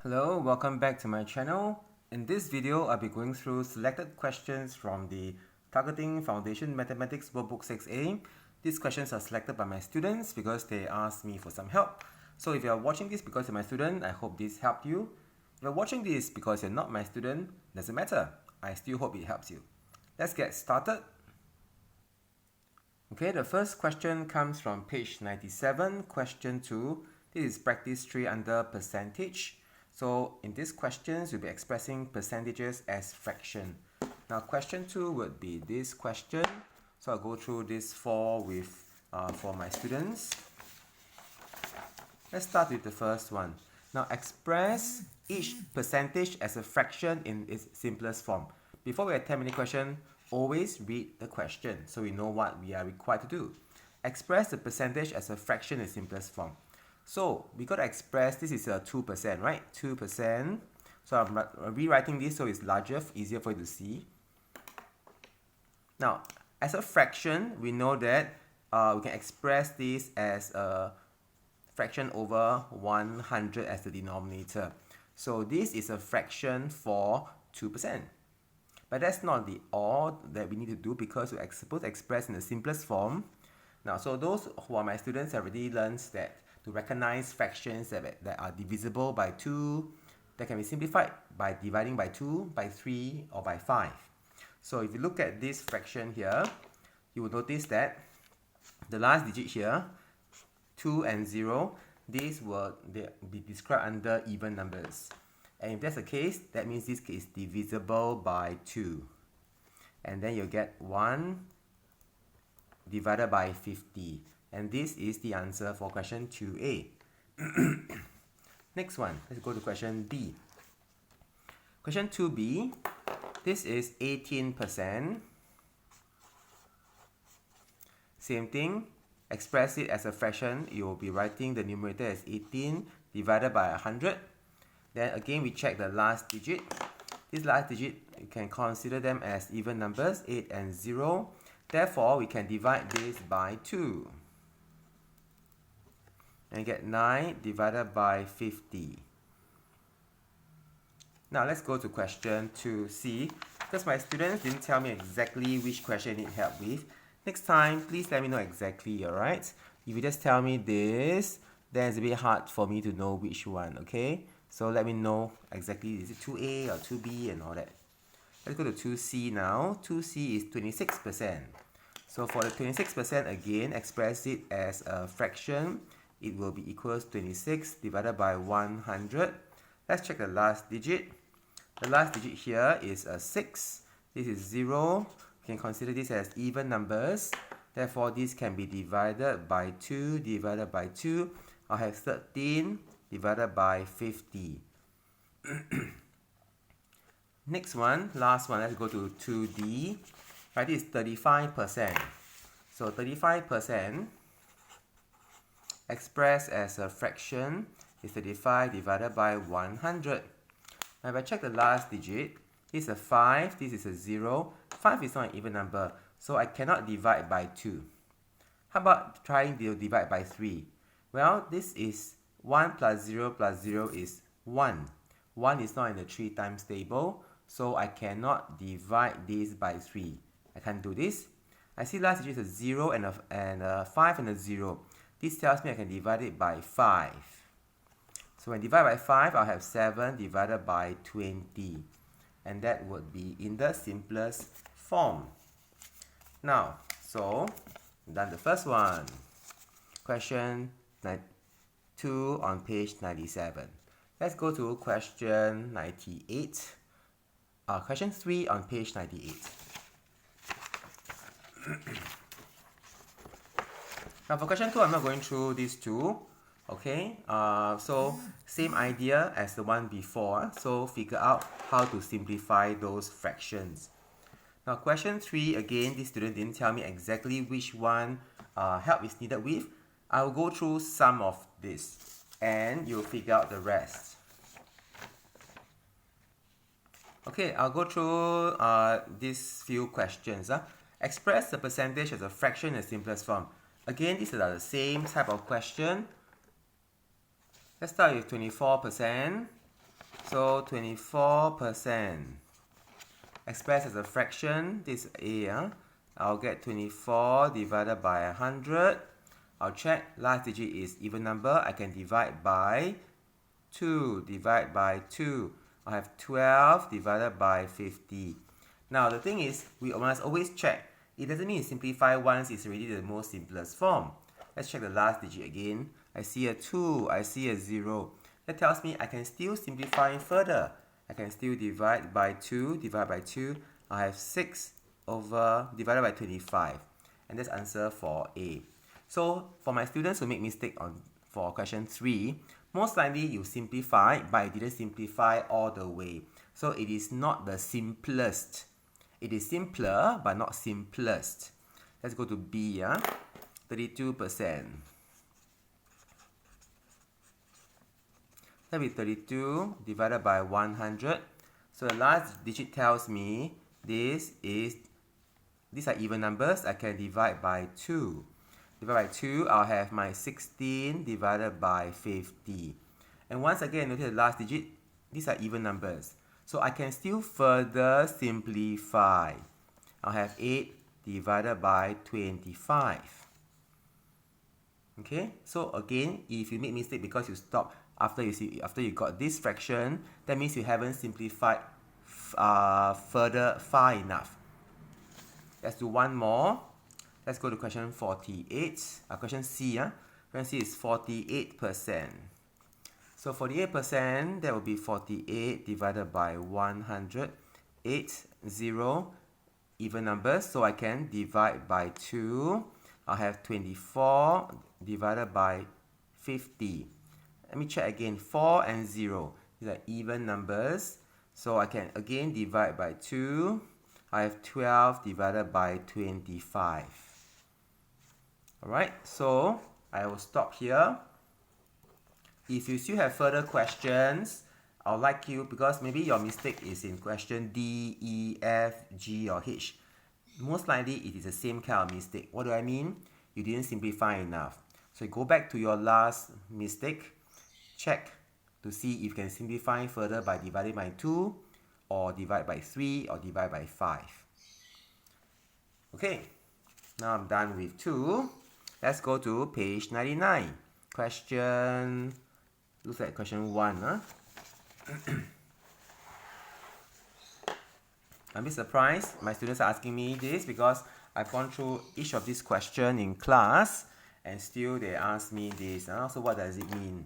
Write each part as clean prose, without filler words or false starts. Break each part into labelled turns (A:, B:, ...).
A: Hello, welcome back to my channel. In this video, I'll be going through selected questions from the Targeting Foundation Mathematics Workbook 6A. These questions are selected by my students because they asked me for some help. So if you're watching this because you're my student, I hope this helped you. If you're watching this because you're not my student, doesn't matter. I still hope it helps you. Let's get started. Okay, the first question comes from page 97, question 2. This is practice 3 under percentage. So in these questions, we'll be expressing percentages as fraction. Now question 2 would be this question. So I'll go through this for my students. Let's start with the first one. Now express each percentage as a fraction in its simplest form. Before we attempt any question, always read the question so we know what we are required to do. Express the percentage as a fraction in its simplest form. So we got to express, this is a 2%, right? 2%. So I'm rewriting this so it's larger, easier for you to see. Now, as a fraction, we know that we can express this as a fraction over 100 as the denominator. So this is a fraction for 2%. But that's not the all that we need to do because we're supposed to express in the simplest form. Now, so those who are my students have already learned that to recognize fractions that are divisible by 2, that can be simplified by dividing by 2, by 3, or by 5. So if you look at this fraction here, you will notice that the last digit here, 2 and 0, these will be described under even numbers. And if that's the case, that means this is divisible by 2. And then you'll get 1 divided by 50. And this is the answer for question 2A. Next one, let's go to question B. Question 2B, this is 18%. Same thing, express it as a fraction. You will be writing the numerator as 18 divided by 100. Then again, we check the last digit. This last digit, you can consider them as even numbers, 8 and 0. Therefore, we can divide this by 2. And get 9 divided by 50. Now let's go to question 2C. Because my students didn't tell me exactly which question I need help with. Next time, please let me know exactly, alright? If you just tell me this, then it's a bit hard for me to know which one, okay? So let me know exactly, is it 2A or 2B and all that. Let's go to 2C now. 2C is 26%. So for the 26%, again, express it as a fraction. It will be equals 26 divided by 100. Let's check the last digit. The last digit here is a 6. This is 0. We can consider this as even numbers. Therefore, this can be divided by 2 divided by 2. I'll have 13 divided by 50. Next one, last one, let's go to 2D. Right, this is 35%. So 35% expressed as a fraction is 35 divided by 100. Now if I check the last digit, this is a 5, this is a 0. 5 is not an even number, so I cannot divide by 2. How about trying to divide by 3? Well, this is 1 plus 0 is 1. 1 is not in the 3 times table, so I cannot divide this by 3. I can't do this. I see last digit is a 0 and a 5 and a 0. This tells me I can divide it by 5. So when I divide by 5, I'll have 7 divided by 20. And that would be in the simplest form. Now, so, done the first one. Question 2 on page 97. Let's go to question 98. Question 3 on page 98. Now for question 2, I'm not going through these two. Okay, so same idea as the one before. So figure out how to simplify those fractions. Now question 3, again, this student didn't tell me exactly which one help is needed with. I will go through some of this and you'll figure out the rest. Okay, I'll go through these few questions. Express the percentage as a fraction in the simplest form. Again, these are the same type of question. Let's start with 24%. So 24%. Expressed as a fraction, this is A. I'll get 24 divided by 100. I'll check, last digit is even number. I can divide by 2. Divide by 2. I have 12 divided by 50. Now the thing is, we must always check. It doesn't mean you simplify once, it's already the most simplest form. Let's check the last digit again. I see a 2, I see a 0. That tells me I can still simplify further. I can still divide by 2, divide by 2. I have 6 over divided by 25. And that's answer for A. So for my students who make mistake for question 3, most likely you simplify, but you didn't simplify all the way. So it is not the simplest. It is simpler, but not simplest. Let's go to B. 32%. That will be 32 divided by 100. So the last digit tells me these are even numbers. I can divide by 2. Divide by 2, I'll have my 16 divided by 50. And once again, notice the last digit, these are even numbers. So I can still further simplify. I'll have 8 divided by 25. Okay, so again, if you make mistake because you stop after you got this fraction, that means you haven't simplified far enough. Let's do one more. Let's go to question 48. Question C. Question C is 48%. So 48%, that will be 48 divided by 100. 8, 0, even numbers. So I can divide by 2. I'll have 24 divided by 50. Let me check again. 4 and 0. These are even numbers. So I can again divide by 2. I have 12 divided by 25. Alright, so I will stop here. If you still have further questions, I would like you, because maybe your mistake is in question D, E, F, G or H. Most likely it is the same kind of mistake. What do I mean? You didn't simplify enough. So go back to your last mistake. Check to see if you can simplify further by dividing by 2 or divide by 3 or divide by 5. Okay, now I'm done with 2. Let's go to page 99. Question, looks like question 1. I'm a bit surprised my students are asking me this because I've gone through each of these questions in class and still they ask me this. So what does it mean?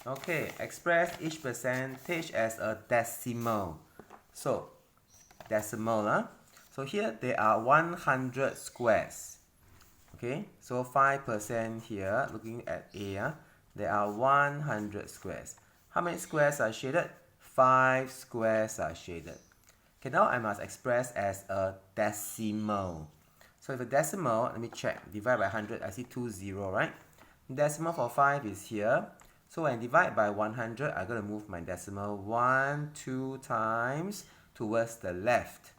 A: Okay, express each percentage as a decimal. So, decimal. So here there are 100 squares. Okay, so 5% here, looking at A, there are 100 squares. How many squares are shaded? 5 squares are shaded. Okay, now I must express as a decimal. So if a decimal, let me check, divide by 100, I see 2 0, right? Decimal for 5 is here. So when I divide by 100, I'm going to move my decimal 1, 2 times towards the left.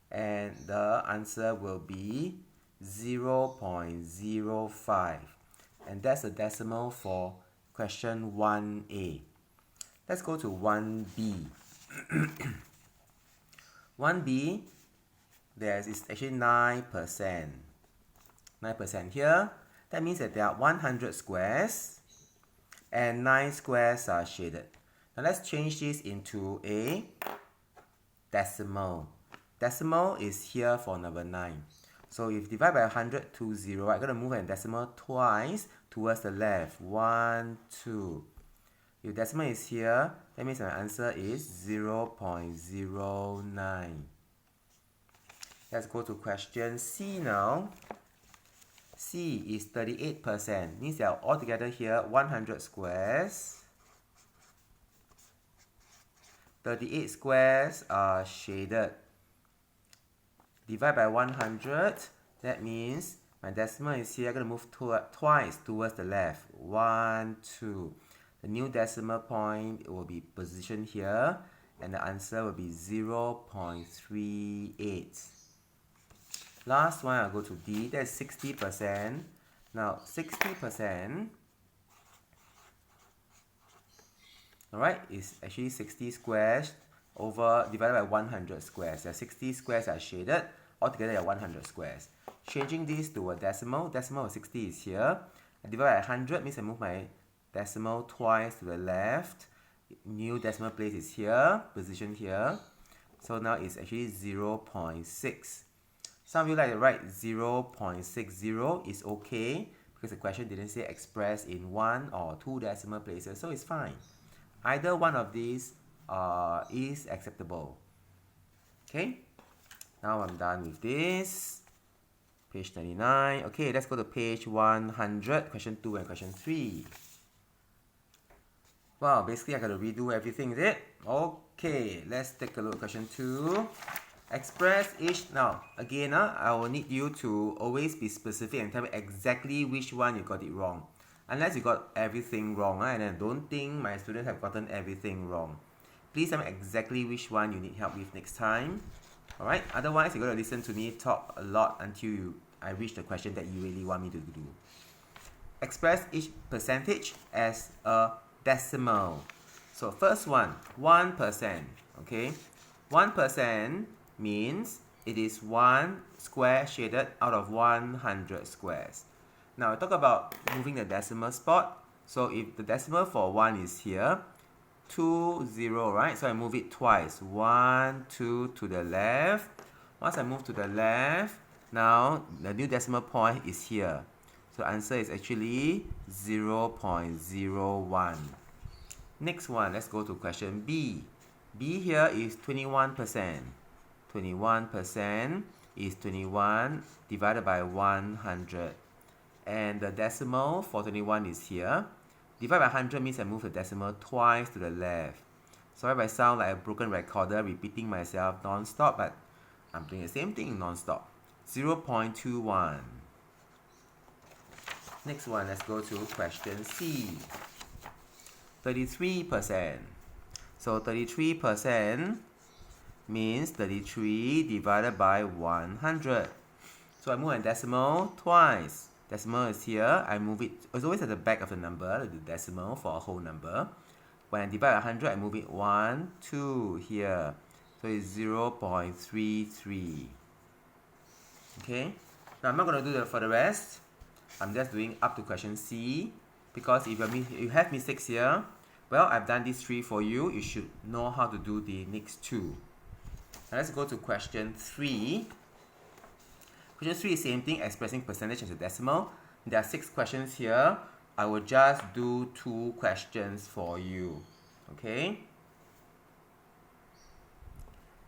A: And the answer will be 0.05. And that's the decimal for question 1A. Let's go to 1B. 1B, there is actually 9%. 9% here. That means that there are 100 squares and 9 squares are shaded. Now let's change this into a decimal. Decimal is here for number 9. So if divide by 100 to 0, I'm going to move a decimal twice towards the left. 1, 2. If decimal is here, that means my answer is 0.09. Let's go to question C now. C is 38%. Means there are altogether here 100 squares. 38 squares are shaded. Divide by 100. That means my decimal is here. I'm going to move twice towards the left. 1, 2. The new decimal point will be positioned here. And the answer will be 0.38. Last one, I'll go to D. That's 60%. Now, 60%, Alright, it's actually 60 squares over divided by 100 squares. There are 60 squares are shaded, altogether there are 100 squares. Changing this to a decimal of 60 is here. I divide by 100 means I move my decimal twice to the left. New decimal place is here, position here. So now it's actually 0.6. Some of you like to write 0.60 is okay because the question didn't say express in 1 or 2 decimal places, so it's fine. Either one of these is acceptable. Okay, now I'm done with this. Page 99. Okay, let's go to page 100, question 2 and question 3. Wow, basically I got to redo everything, is it? Okay, let's take a look at question 2. Express each. Now, again, I will need you to always be specific and tell me exactly which one you got it wrong. Unless you got everything wrong, and I don't think my students have gotten everything wrong. Please tell me exactly which one you need help with next time. Alright, otherwise you're going to listen to me talk a lot until I reach the question that you really want me to do. Express each percentage as a decimal. So first one, 1%. Okay, 1% means it is 1 square shaded out of 100 squares. Now, I talk about moving the decimal spot. So if the decimal for 1 is here, 2, 0, right? So I move it twice. 1, 2 to the left. Once I move to the left, now the new decimal point is here. So answer is actually 0.01. Next one, let's go to question B. B here is 21%. 21% is 21 divided by 100. And the decimal for 21 is here. Divide by 100 means I move the decimal twice to the left. Sorry if I sound like a broken recorder repeating myself non-stop, but I'm doing the same thing non-stop. 0.21. Next one, let's go to question C. 33%. So 33% means 33 divided by 100. So I move a decimal twice. Decimal is here. I move it. It's always at the back of the number, the decimal for a whole number. When I divide 100, I move it 1, 2 here. So it's 0.33. Okay. Now I'm not going to do that for the rest. I'm just doing up to question C. Because if you have mistakes here, well, I've done these 3 for you. You should know how to do the next 2. Now let's go to question 3. Question 3 is the same thing, expressing percentage as a decimal. There are 6 questions here. I will just do 2 questions for you. Okay?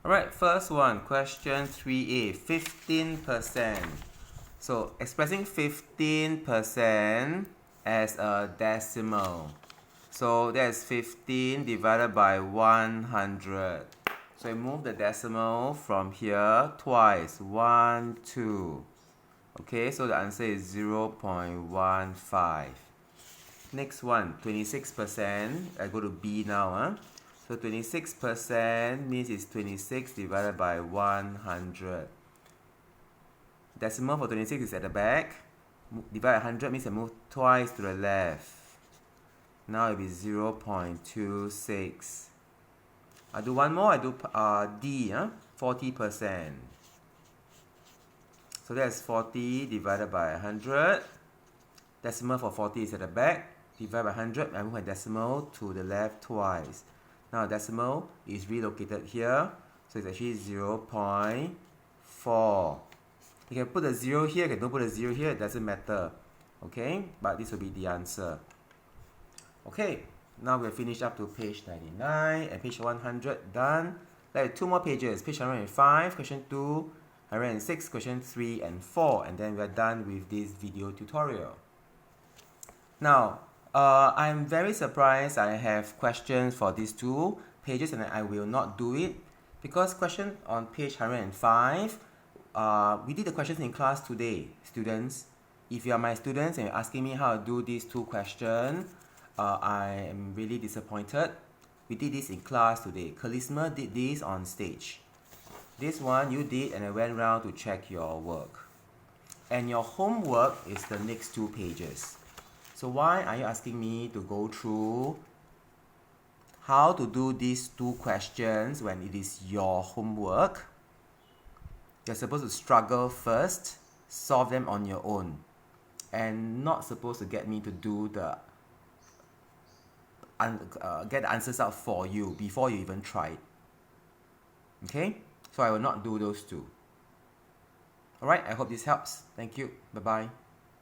A: Alright, first one, question 3A, 15%. So, expressing 15% as a decimal. So, that's 15 divided by 100. So I move the decimal from here twice. 1, 2. Okay, so the answer is 0.15. Next one, 26%. I go to B now. So 26% means it's 26 divided by 100. Decimal for 26 is at the back. Divide 100 means I move twice to the left. Now it will be 0.26. I do one more, I do D, 40%. So that's 40 divided by 100. Decimal for 40 is at the back. Divide by 100, I move my decimal to the left twice. Now decimal is relocated here. So it's actually 0.4. You can put a 0 here, you can don't put a 0 here, it doesn't matter. Okay, but this will be the answer. Okay. Now we're finished up to page 99 and page 100 done. Like 2 more pages, page 105, question 2, 106, question 3 and 4, and then we're done with this video tutorial. Now, I'm very surprised I have questions for these 2 pages and I will not do it because question on page 105, we did the questions in class today, students. If you are my students and you're asking me how to do these 2 questions, I am really disappointed. We did this in class today. Charisma did this on stage. This one you did and I went around to check your work. And your homework is the next 2 pages. So why are you asking me to go through how to do these two questions when it is your homework. You're supposed to struggle first, solve them on your own, and not supposed to get me to do the get the answers out for you before you even try it. Okay? So I will not do those two. Alright, I hope this helps. Thank you. Bye-bye.